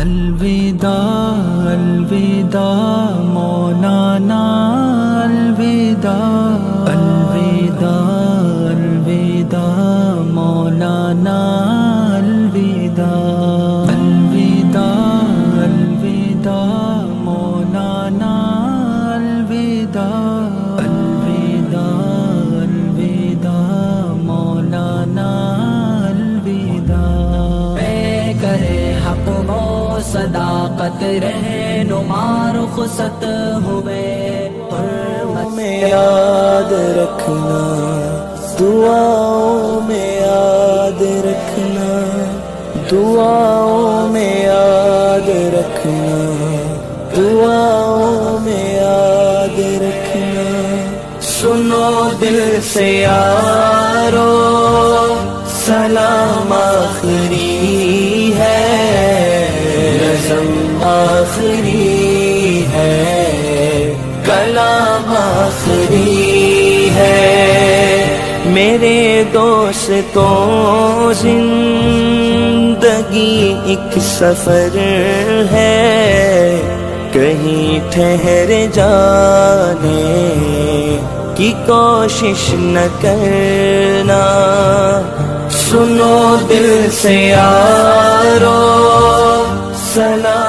الوداع الوداع مولانا الوداع الوداع الوداع مولانا الوداع الوداع الوداع مولانا الوداع الوداع الوداع مولانا الوداع کرے حق و صداقت رہنما رخصت ہوئے میں یاد رکھنا دعاؤں میں یاد رکھنا دعاؤں میں یاد رکھنا دعاؤں میں یاد رکھنا سنو دل سے یارو سلام آخری ہے رسم آخری ہے کلام آخری ہے میرے دوستوں زندگی ایک سفر ہے کہیں ٹھہر جانے کی کوشش نہ کرنا سنو دل سے یارو سلام